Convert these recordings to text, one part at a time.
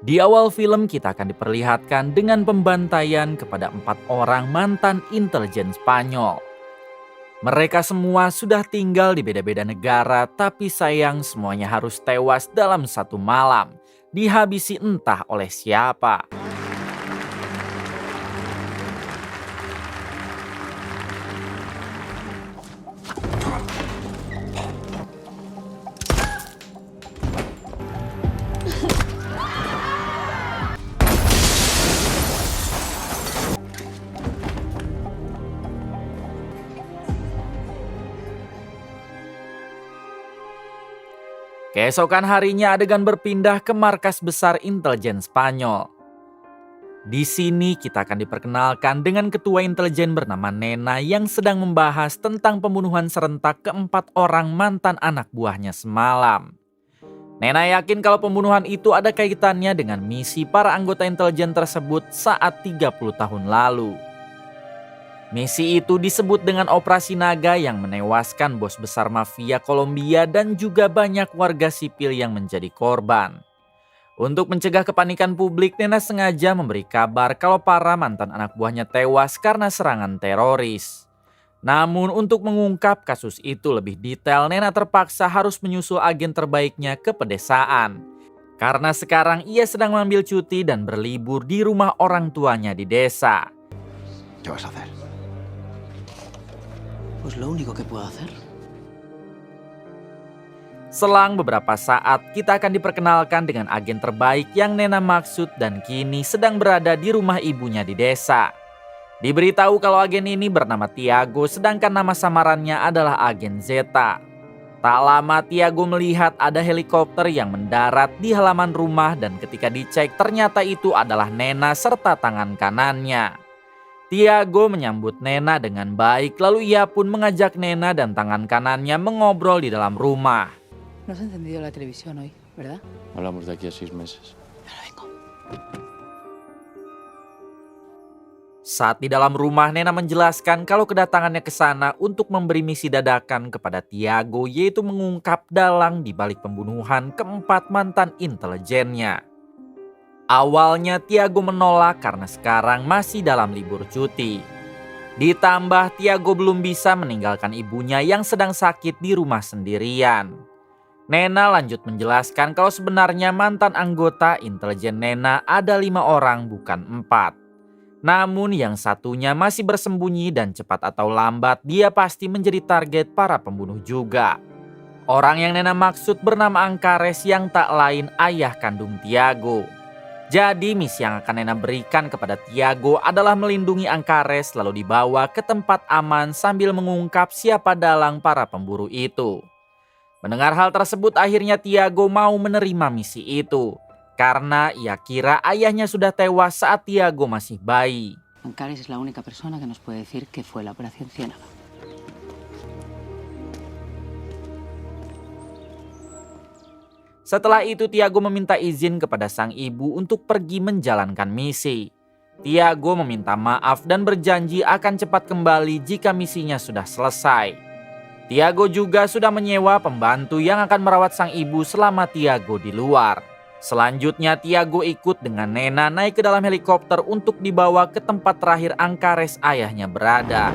Di awal film kita akan diperlihatkan dengan pembantaian kepada 4 orang mantan intelijen Spanyol. Mereka semua sudah tinggal di beda-beda negara, tapi sayang semuanya harus tewas dalam satu malam, dihabisi entah oleh siapa. Keesokan harinya adegan berpindah ke markas besar intelijen Spanyol. Di sini kita akan diperkenalkan dengan ketua intelijen bernama Nena yang sedang membahas tentang pembunuhan serentak ke-4 orang mantan anak buahnya semalam. Nena yakin kalau pembunuhan itu ada kaitannya dengan misi para anggota intelijen tersebut saat 30 tahun lalu. Misi itu disebut dengan Operasi Naga yang menewaskan bos besar mafia Kolombia dan juga banyak warga sipil yang menjadi korban. Untuk mencegah kepanikan publik, Nena sengaja memberi kabar kalau para mantan anak buahnya tewas karena serangan teroris. Namun untuk mengungkap kasus itu lebih detail, Nena terpaksa harus menyusul agen terbaiknya ke pedesaan. Karena sekarang ia sedang mengambil cuti dan berlibur di rumah orang tuanya di desa. ¿Qué vas a hacer? Pues lo único que puedo hacer. Selang beberapa saat, kita akan diperkenalkan dengan agen terbaik yang Nena maksud dan kini sedang berada di rumah ibunya di desa. Diberitahu kalau agen ini bernama Tiago, sedangkan nama samarannya adalah Agen Zeta. Tak lama Tiago melihat ada helikopter yang mendarat di halaman rumah dan ketika dicek ternyata itu adalah Nena serta tangan kanannya. Tiago menyambut Nena dengan baik, lalu ia pun mengajak Nena dan tangan kanannya mengobrol di dalam rumah. No has encendido la televisión hoy, ¿verdad? Hablamos de aquí a 6 meses. Ahora vengo. Saat di dalam rumah, Nena menjelaskan kalau kedatangannya ke sana untuk memberi misi dadakan kepada Tiago, yaitu mengungkap dalang di balik pembunuhan ke-4 mantan intelijennya. Awalnya Tiago menolak karena sekarang masih dalam libur cuti. Ditambah Tiago belum bisa meninggalkan ibunya yang sedang sakit di rumah sendirian. Nena lanjut menjelaskan kalau sebenarnya mantan anggota intelijen Nena ada 5 orang bukan 4. Namun yang satunya masih bersembunyi dan cepat atau lambat dia pasti menjadi target para pembunuh juga. Orang yang Nena maksud bernama Ancares yang tak lain ayah kandung Tiago. Jadi misi yang akan Nena berikan kepada Tiago adalah melindungi Ancares lalu dibawa ke tempat aman sambil mengungkap siapa dalang para pemburu itu. Mendengar hal tersebut akhirnya Tiago mau menerima misi itu. Karena ia kira ayahnya sudah tewas saat Tiago masih bayi. Ancares es la única persona que nos puede decir que fue la Operación Ciénaga. Setelah itu Tiago meminta izin kepada sang ibu untuk pergi menjalankan misi. Tiago meminta maaf dan berjanji akan cepat kembali jika misinya sudah selesai. Tiago juga sudah menyewa pembantu yang akan merawat sang ibu selama Tiago di luar. Selanjutnya Tiago ikut dengan Nena naik ke dalam helikopter untuk dibawa ke tempat terakhir Ancares ayahnya berada.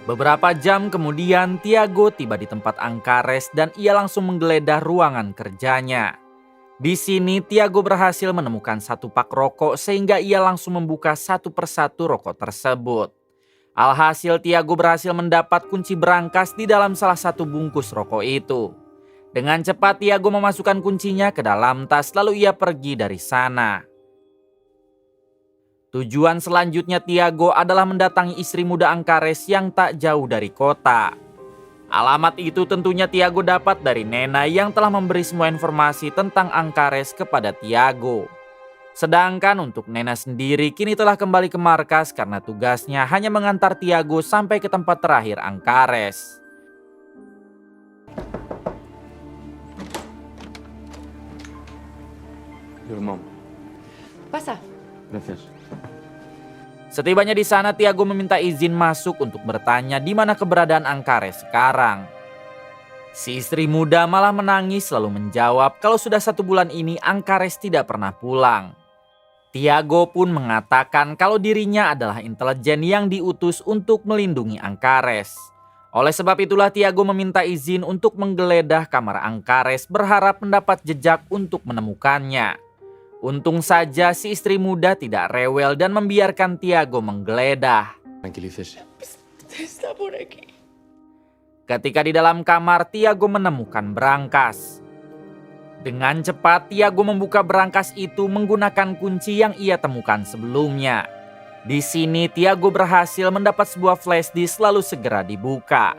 Beberapa jam kemudian Tiago tiba di tempat Ancares dan ia langsung menggeledah ruangan kerjanya. Di sini Tiago berhasil menemukan satu pak rokok sehingga ia langsung membuka satu persatu rokok tersebut. Alhasil Tiago berhasil mendapat kunci berangkas di dalam salah satu bungkus rokok itu. Dengan cepat Tiago memasukkan kuncinya ke dalam tas lalu ia pergi dari sana. Tujuan selanjutnya Tiago adalah mendatangi istri muda Ancares yang tak jauh dari kota. Alamat itu tentunya Tiago dapat dari Nena yang telah memberi semua informasi tentang Ancares kepada Tiago. Sedangkan untuk Nena sendiri kini telah kembali ke markas karena tugasnya hanya mengantar Tiago sampai ke tempat terakhir Ancares. Your mom. Pasa. Gracias. Setibanya di sana, Tiago meminta izin masuk untuk bertanya di mana keberadaan Ancares sekarang. Si istri muda malah menangis lalu menjawab kalau sudah 1 bulan ini Ancares tidak pernah pulang. Tiago pun mengatakan kalau dirinya adalah intelijen yang diutus untuk melindungi Ancares. Oleh sebab itulah Tiago meminta izin untuk menggeledah kamar Ancares berharap mendapat jejak untuk menemukannya. Untung saja si istri muda tidak rewel dan membiarkan Tiago menggeledah. Tranquilícese. Ketika di dalam kamar, Tiago menemukan berangkas. Dengan cepat, Tiago membuka berangkas itu menggunakan kunci yang ia temukan sebelumnya. Di sini, Tiago berhasil mendapat sebuah flash disk lalu segera dibuka.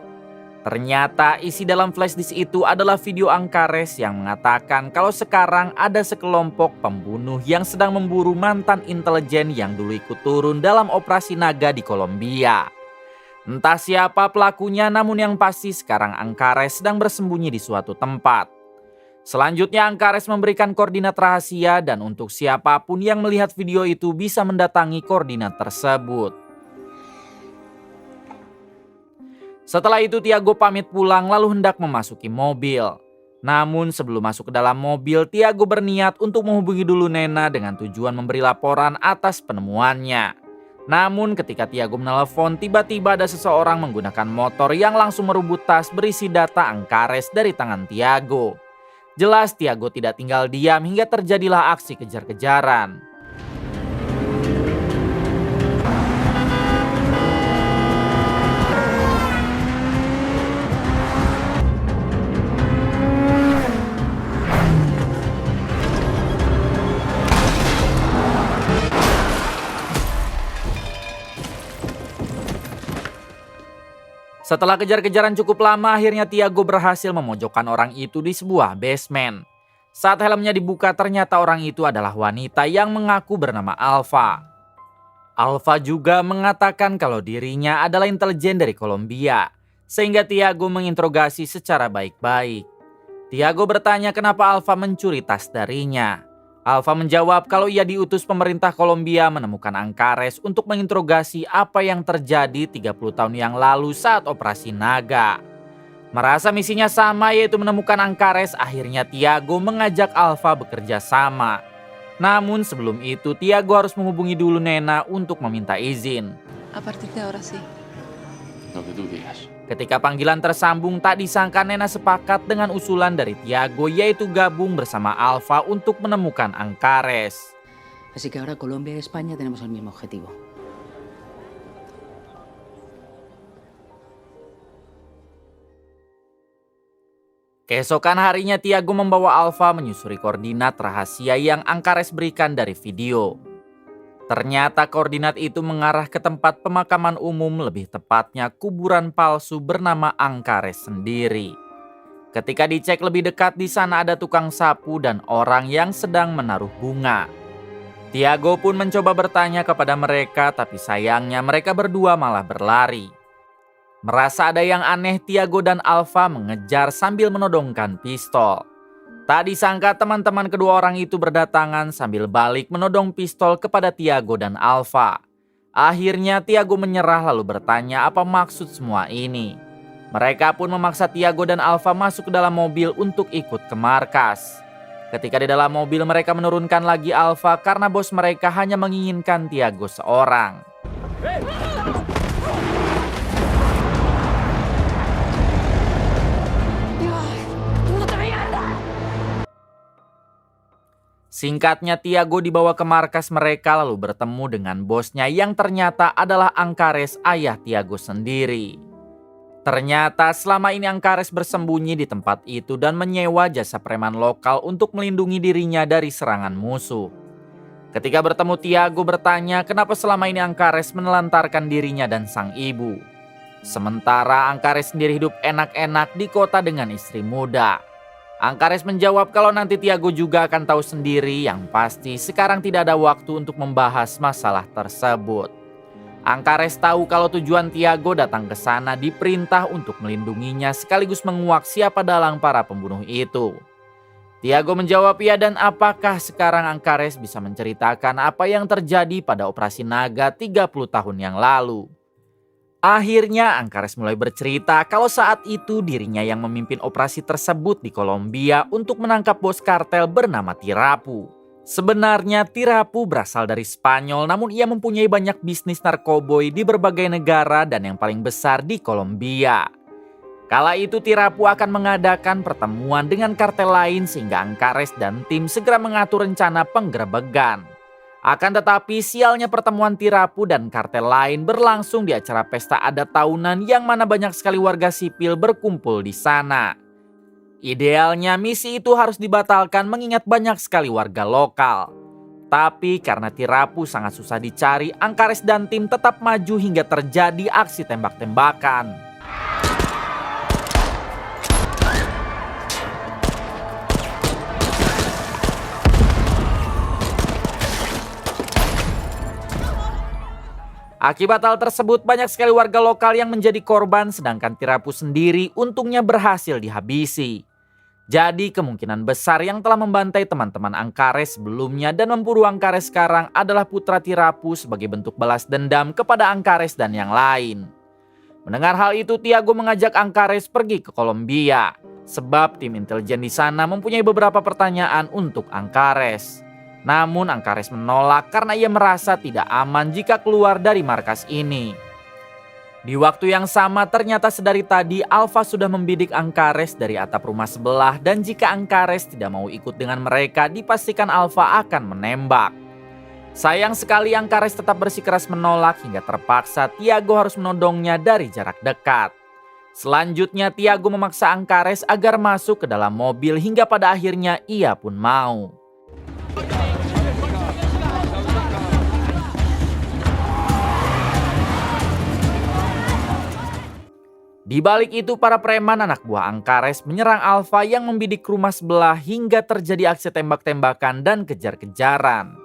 Ternyata isi dalam flash disk itu adalah video Ancares yang mengatakan kalau sekarang ada sekelompok pembunuh yang sedang memburu mantan intelijen yang dulu ikut turun dalam operasi naga di Kolombia. Entah siapa pelakunya, namun yang pasti sekarang Ancares sedang bersembunyi di suatu tempat. Selanjutnya Ancares memberikan koordinat rahasia dan untuk siapapun yang melihat video itu bisa mendatangi koordinat tersebut. Setelah itu Tiago pamit pulang lalu hendak memasuki mobil. Namun sebelum masuk ke dalam mobil, Tiago berniat untuk menghubungi dulu Nena dengan tujuan memberi laporan atas penemuannya. Namun ketika Tiago menelepon, tiba-tiba ada seseorang menggunakan motor yang langsung merebut tas berisi data Ancares dari tangan Tiago. Jelas Tiago tidak tinggal diam hingga terjadilah aksi kejar-kejaran. Setelah kejar-kejaran cukup lama, akhirnya Tiago berhasil memojokkan orang itu di sebuah basement. Saat helmnya dibuka, ternyata orang itu adalah wanita yang mengaku bernama Alpha. Alpha juga mengatakan kalau dirinya adalah intelijen dari Kolombia, sehingga Tiago menginterogasi secara baik-baik. Tiago bertanya kenapa Alpha mencuri tas darinya. Alpha menjawab kalau ia diutus pemerintah Kolombia menemukan Ancares untuk menginterogasi apa yang terjadi 30 tahun yang lalu saat operasi naga. Merasa misinya sama yaitu menemukan Ancares, akhirnya Tiago mengajak Alpha bekerja sama. Namun sebelum itu Tiago harus menghubungi dulu Nena untuk meminta izin. A partir de ahora sí. Lo que tú digas. Ketika panggilan tersambung, tak disangka Nena sepakat dengan usulan dari Tiago yaitu gabung bersama Alpha untuk menemukan Ancares. Así que ahora Colombia y España tenemos el mismo objetivo. Keesokan harinya Tiago membawa Alpha menyusuri koordinat rahasia yang Ancares berikan dari video. Ternyata koordinat itu mengarah ke tempat pemakaman umum, lebih tepatnya kuburan palsu bernama Ancares sendiri. Ketika dicek lebih dekat, di sana ada tukang sapu dan orang yang sedang menaruh bunga. Tiago pun mencoba bertanya kepada mereka, tapi sayangnya mereka berdua malah berlari. Merasa ada yang aneh, Tiago dan Alpha mengejar sambil menodongkan pistol. Tak disangka teman-teman kedua orang itu berdatangan sambil balik menodong pistol kepada Tiago dan Alpha. Akhirnya Tiago menyerah lalu bertanya apa maksud semua ini. Mereka pun memaksa Tiago dan Alpha masuk ke dalam mobil untuk ikut ke markas. Ketika di dalam mobil mereka menurunkan lagi Alpha karena bos mereka hanya menginginkan Tiago seorang. Singkatnya Tiago dibawa ke markas mereka lalu bertemu dengan bosnya yang ternyata adalah Ancares, ayah Tiago sendiri. Ternyata selama ini Ancares bersembunyi di tempat itu dan menyewa jasa preman lokal untuk melindungi dirinya dari serangan musuh. Ketika bertemu Tiago bertanya kenapa selama ini Ancares menelantarkan dirinya dan sang ibu. Sementara Ancares sendiri hidup enak-enak di kota dengan istri muda. Ancares menjawab kalau nanti Tiago juga akan tahu sendiri, yang pasti sekarang tidak ada waktu untuk membahas masalah tersebut. Ancares tahu kalau tujuan Tiago datang ke sana diperintah untuk melindunginya sekaligus menguak siapa dalang para pembunuh itu. Tiago menjawab iya, dan apakah sekarang Ancares bisa menceritakan apa yang terjadi pada operasi naga 30 tahun yang lalu. Akhirnya Ancares mulai bercerita kalau saat itu dirinya yang memimpin operasi tersebut di Kolombia untuk menangkap bos kartel bernama Tirapu. Sebenarnya Tirapu berasal dari Spanyol, namun ia mempunyai banyak bisnis narkoboy di berbagai negara dan yang paling besar di Kolombia. Kala itu Tirapu akan mengadakan pertemuan dengan kartel lain sehingga Ancares dan tim segera mengatur rencana penggerebegan. Akan tetapi sialnya pertemuan Tirapu dan kartel lain berlangsung di acara pesta adat tahunan yang mana banyak sekali warga sipil berkumpul di sana. Idealnya misi itu harus dibatalkan mengingat banyak sekali warga lokal. Tapi karena Tirapu sangat susah dicari, Ancares dan tim tetap maju hingga terjadi aksi tembak-tembakan. Akibat hal tersebut banyak sekali warga lokal yang menjadi korban, sedangkan Tirapu sendiri untungnya berhasil dihabisi. Jadi kemungkinan besar yang telah membantai teman-teman Ancares sebelumnya dan memburu Ancares sekarang adalah putra Tirapu sebagai bentuk balas dendam kepada Ancares dan yang lain. Mendengar hal itu, Tiago mengajak Ancares pergi ke Kolombia, sebab tim intelijen di sana mempunyai beberapa pertanyaan untuk Ancares. Namun Ancares menolak karena ia merasa tidak aman jika keluar dari markas ini. Di waktu yang sama ternyata sedari tadi Alpha sudah membidik Ancares dari atap rumah sebelah, dan jika Ancares tidak mau ikut dengan mereka dipastikan Alpha akan menembak. Sayang sekali Ancares tetap bersikeras menolak hingga terpaksa Tiago harus menodongnya dari jarak dekat. Selanjutnya Tiago memaksa Ancares agar masuk ke dalam mobil hingga pada akhirnya ia pun mau. Di balik itu para preman anak buah Ancares menyerang Alpha yang membidik rumah sebelah hingga terjadi aksi tembak-tembakan dan kejar-kejaran.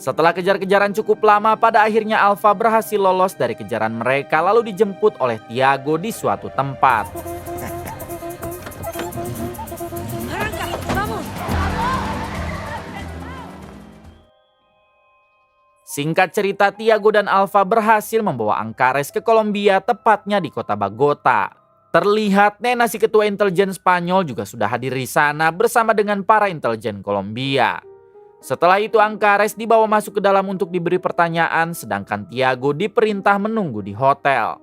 Setelah kejar-kejaran cukup lama, pada akhirnya Alpha berhasil lolos dari kejaran mereka lalu dijemput oleh Tiago di suatu tempat. Singkat cerita, Tiago dan Alpha berhasil membawa Ancares ke Kolombia, tepatnya di kota Bogota. Terlihat Nena si ketua intelijen Spanyol juga sudah hadir di sana bersama dengan para intelijen Kolombia. Setelah itu Ancares dibawa masuk ke dalam untuk diberi pertanyaan, sedangkan Tiago diperintah menunggu di hotel.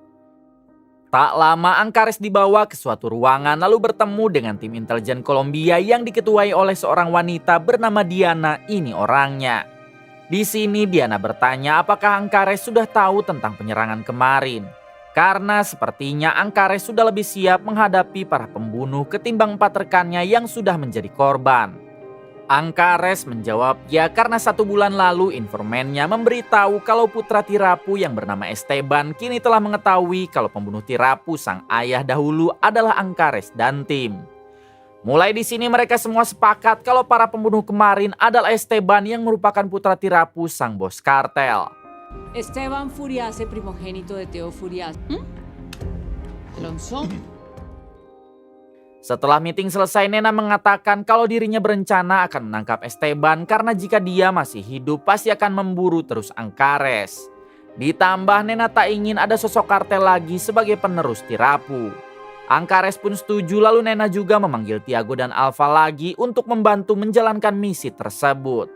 Tak lama Ancares dibawa ke suatu ruangan lalu bertemu dengan tim intelijen Kolombia yang diketuai oleh seorang wanita bernama Diana. Ini orangnya. Di sini Diana bertanya apakah Ancares sudah tahu tentang penyerangan kemarin. Karena sepertinya Ancares sudah lebih siap menghadapi para pembunuh ketimbang 4 rekannya yang sudah menjadi korban. Ancares menjawab ya karena 1 bulan lalu informannya memberitahu kalau putra Tirapu yang bernama Esteban kini telah mengetahui kalau pembunuh Tirapu sang ayah dahulu adalah Ancares dan tim. Mulai di sini mereka semua sepakat kalau para pembunuh kemarin adalah Esteban yang merupakan putra Tirapu sang bos kartel. Esteban Furiase, primogénito de Teo Furiase. Alonso. Setelah meeting selesai, Nena mengatakan kalau dirinya berencana akan menangkap Esteban karena jika dia masih hidup pasti akan memburu terus Ancares. Ditambah Nena tak ingin ada sosok kartel lagi sebagai penerus Tirapu. Ancares pun setuju, lalu Nena juga memanggil Tiago dan Alpha lagi untuk membantu menjalankan misi tersebut.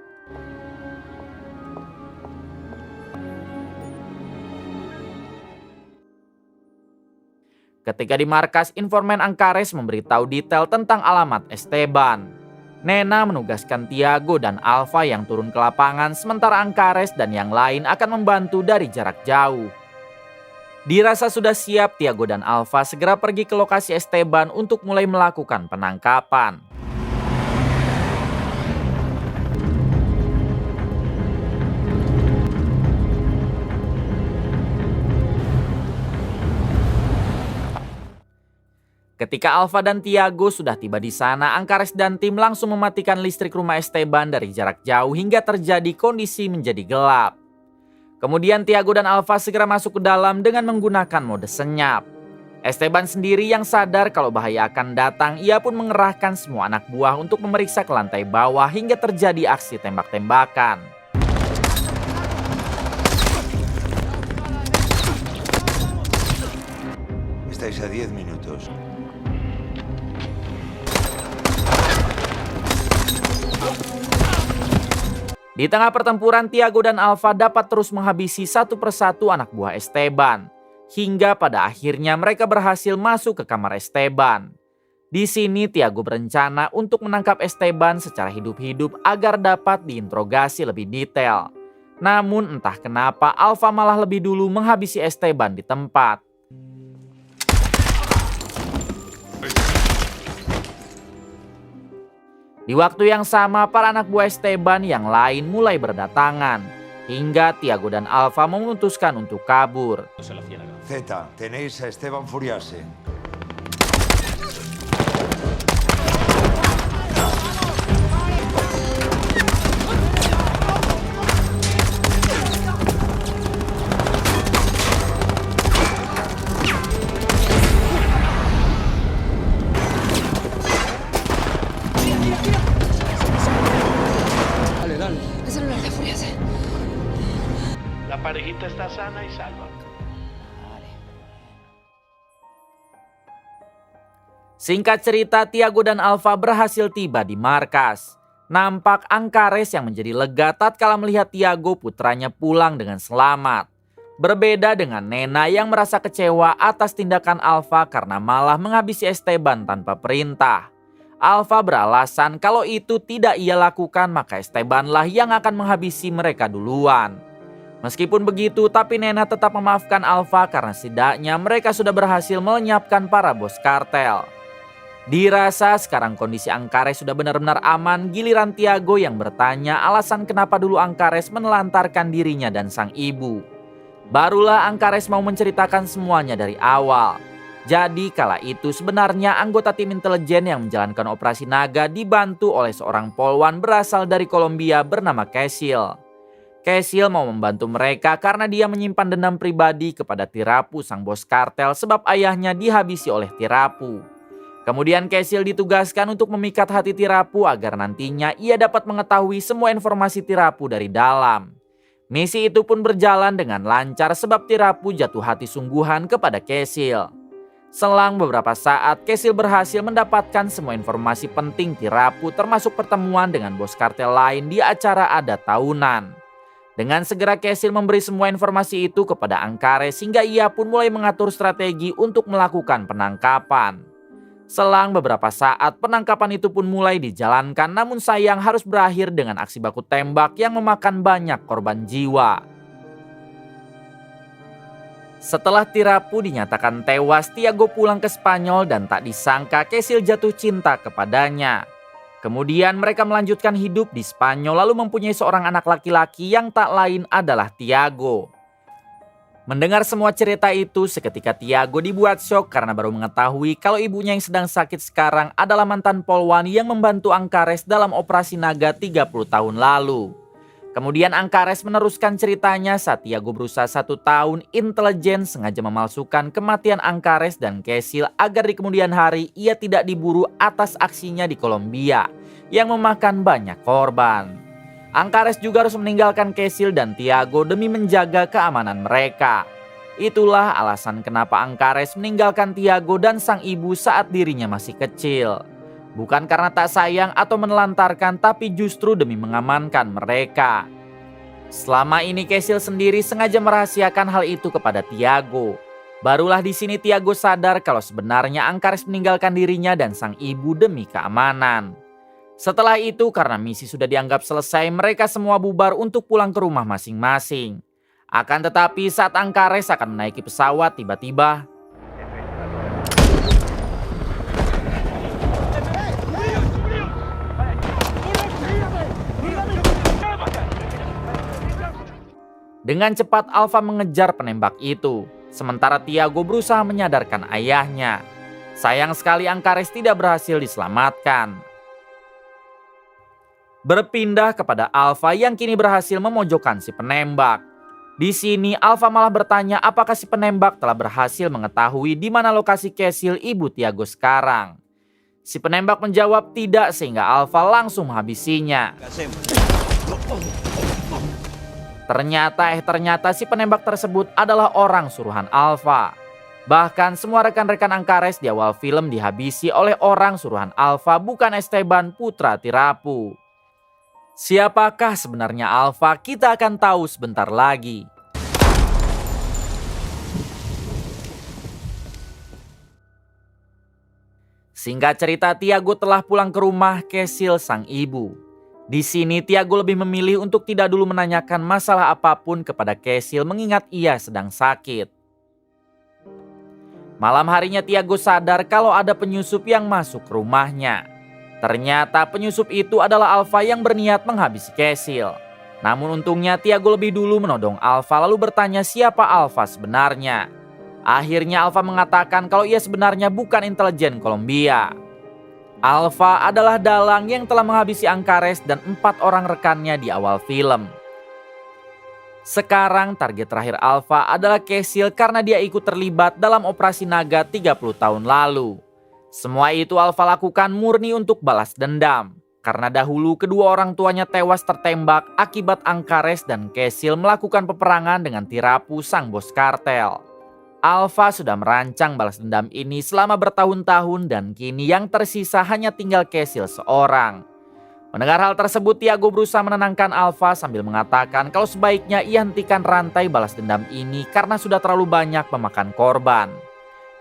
Ketika di markas, informan Ancares memberitahu detail tentang alamat Esteban. Nena menugaskan Tiago dan Alpha yang turun ke lapangan, sementara Ancares dan yang lain akan membantu dari jarak jauh. Dirasa sudah siap, Tiago dan Alpha segera pergi ke lokasi Esteban untuk mulai melakukan penangkapan. Ketika Alpha dan Tiago sudah tiba di sana, Ancares dan tim langsung mematikan listrik rumah Esteban dari jarak jauh hingga terjadi kondisi menjadi gelap. Kemudian Tiago dan Alpha segera masuk ke dalam dengan menggunakan mode senyap. Esteban sendiri yang sadar kalau bahaya akan datang, ia pun mengerahkan semua anak buah untuk memeriksa ke lantai bawah hingga terjadi aksi tembak-tembakan. Estáis a 10 minutos. Di tengah pertempuran, Tiago dan Alpha dapat terus menghabisi satu persatu anak buah Esteban. Hingga pada akhirnya mereka berhasil masuk ke kamar Esteban. Di sini Tiago berencana untuk menangkap Esteban secara hidup-hidup agar dapat diinterogasi lebih detail. Namun entah kenapa Alpha malah lebih dulu menghabisi Esteban di tempat. Di waktu yang sama, para anak buah Esteban yang lain mulai berdatangan. Hingga Tiago dan Alpha memutuskan untuk kabur. Z, tenéis a Esteban Furiase. El celular de Furiase. La parejita está sana y salva. Singkat cerita, Tiago dan Alpha berhasil tiba di markas. Nampak Ancares yang menjadi lega tatkala melihat Tiago putranya pulang dengan selamat. Berbeda dengan Nena yang merasa kecewa atas tindakan Alpha karena malah menghabisi Esteban tanpa perintah. Alpha beralasan kalau itu tidak ia lakukan, maka Estebanlah yang akan menghabisi mereka duluan. Meskipun begitu, tapi Nena tetap memaafkan Alpha karena setidaknya mereka sudah berhasil melenyapkan para bos kartel. Dirasa sekarang kondisi Ancares sudah benar-benar aman, giliran Tiago yang bertanya alasan kenapa dulu Ancares menelantarkan dirinya dan sang ibu. Barulah Ancares mau menceritakan semuanya dari awal. Jadi kala itu sebenarnya anggota tim intelijen yang menjalankan operasi naga dibantu oleh seorang polwan berasal dari Kolombia bernama Cecil. Cecil mau membantu mereka karena dia menyimpan dendam pribadi kepada Tirapu sang bos kartel sebab ayahnya dihabisi oleh Tirapu. Kemudian Cecil ditugaskan untuk memikat hati Tirapu agar nantinya ia dapat mengetahui semua informasi Tirapu dari dalam. Misi itu pun berjalan dengan lancar sebab Tirapu jatuh hati sungguhan kepada Cecil. Selang beberapa saat, Cecil berhasil mendapatkan semua informasi penting Tirapu termasuk pertemuan dengan bos kartel lain di acara adat tahunan. Dengan segera Cecil memberi semua informasi itu kepada Ancares sehingga ia pun mulai mengatur strategi untuk melakukan penangkapan. Selang beberapa saat, penangkapan itu pun mulai dijalankan, namun sayang harus berakhir dengan aksi baku tembak yang memakan banyak korban jiwa. Setelah Tirapu dinyatakan tewas, Tiago pulang ke Spanyol dan tak disangka Cecil jatuh cinta kepadanya. Kemudian mereka melanjutkan hidup di Spanyol lalu mempunyai seorang anak laki-laki yang tak lain adalah Tiago. Mendengar semua cerita itu, seketika Tiago dibuat syok karena baru mengetahui kalau ibunya yang sedang sakit sekarang adalah mantan polwan yang membantu Ancares dalam operasi naga 30 tahun lalu. Kemudian Ancares meneruskan ceritanya saat Tiago berusaha 1 tahun, intelijen sengaja memalsukan kematian Ancares dan Cecil agar di kemudian hari ia tidak diburu atas aksinya di Kolombia yang memakan banyak korban. Ancares juga harus meninggalkan Cecil dan Tiago demi menjaga keamanan mereka. Itulah alasan kenapa Ancares meninggalkan Tiago dan sang ibu saat dirinya masih kecil. Bukan karena tak sayang atau menelantarkan, tapi justru demi mengamankan mereka. Selama ini Cecil sendiri sengaja merahasiakan hal itu kepada Tiago. Barulah di sini Tiago sadar kalau sebenarnya Ancares meninggalkan dirinya dan sang ibu demi keamanan. Setelah itu karena misi sudah dianggap selesai, mereka semua bubar untuk pulang ke rumah masing-masing. Akan tetapi saat Ancares akan menaiki pesawat, tiba-tiba dengan cepat Alpha mengejar penembak itu. Sementara Tiago berusaha menyadarkan ayahnya. Sayang sekali Ancares tidak berhasil diselamatkan. Berpindah kepada Alpha yang kini berhasil memojokkan si penembak. Di sini Alpha malah bertanya apakah si penembak telah berhasil mengetahui di mana lokasi Cecil ibu Tiago sekarang. Si penembak menjawab tidak sehingga Alpha langsung menghabisinya. Ternyata si penembak tersebut adalah orang suruhan Alpha. Bahkan semua rekan-rekan Ancares di awal film dihabisi oleh orang suruhan Alpha, bukan Esteban putra Tirapu. Siapakah sebenarnya Alpha? Kita akan tahu sebentar lagi. Singkat cerita, Tiago telah pulang ke rumah Cecil sang ibu. Di sini Tiago lebih memilih untuk tidak dulu menanyakan masalah apapun kepada Cecil mengingat ia sedang sakit. Malam harinya Tiago sadar kalau ada penyusup yang masuk ke rumahnya. Ternyata penyusup itu adalah Alpha yang berniat menghabisi Cecil. Namun untungnya Tiago lebih dulu menodong Alpha lalu bertanya siapa Alpha sebenarnya. Akhirnya Alpha mengatakan kalau ia sebenarnya bukan intelijen Kolombia. Alpha adalah dalang yang telah menghabisi Ancares dan 4 orang rekannya di awal film. Sekarang target terakhir Alpha adalah Cecil karena dia ikut terlibat dalam operasi naga 30 tahun lalu. Semua itu Alpha lakukan murni untuk balas dendam. Karena dahulu kedua orang tuanya tewas tertembak akibat Ancares dan Cecil melakukan peperangan dengan Tirapu sang bos kartel. Alpha sudah merancang balas dendam ini selama bertahun-tahun dan kini yang tersisa hanya tinggal Cecil seorang. Mendengar hal tersebut, Tiago berusaha menenangkan Alpha sambil mengatakan kalau sebaiknya ia hentikan rantai balas dendam ini karena sudah terlalu banyak memakan korban.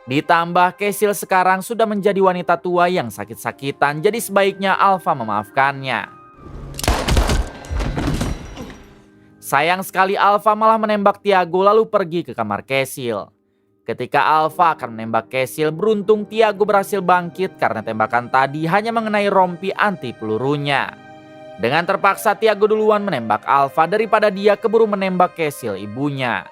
Ditambah Cecil sekarang sudah menjadi wanita tua yang sakit-sakitan, jadi sebaiknya Alpha memaafkannya. Sayang sekali Alpha malah menembak Tiago lalu pergi ke kamar Cecil. Ketika Alpha akan menembak Cecil, beruntung Tiago berhasil bangkit karena tembakan tadi hanya mengenai rompi anti pelurunya. Dengan terpaksa Tiago duluan menembak Alpha daripada dia keburu menembak Cecil ibunya.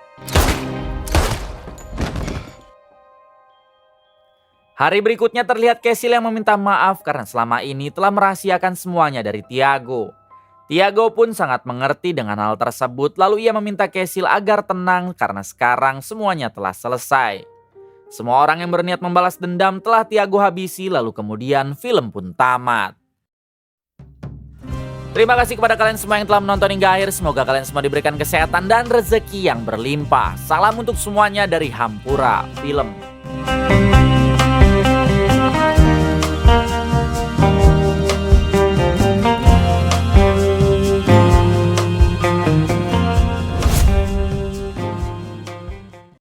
Hari berikutnya terlihat Cecil yang meminta maaf karena selama ini telah merahasiakan semuanya dari Tiago. Tiago pun sangat mengerti dengan hal tersebut lalu ia meminta Cecil agar tenang karena sekarang semuanya telah selesai. Semua orang yang berniat membalas dendam telah Tiago habisi lalu kemudian film pun tamat. Terima kasih kepada kalian semua yang telah menonton hingga akhir. Semoga kalian semua diberikan kesehatan dan rezeki yang berlimpah. Salam untuk semuanya dari Hampura Film.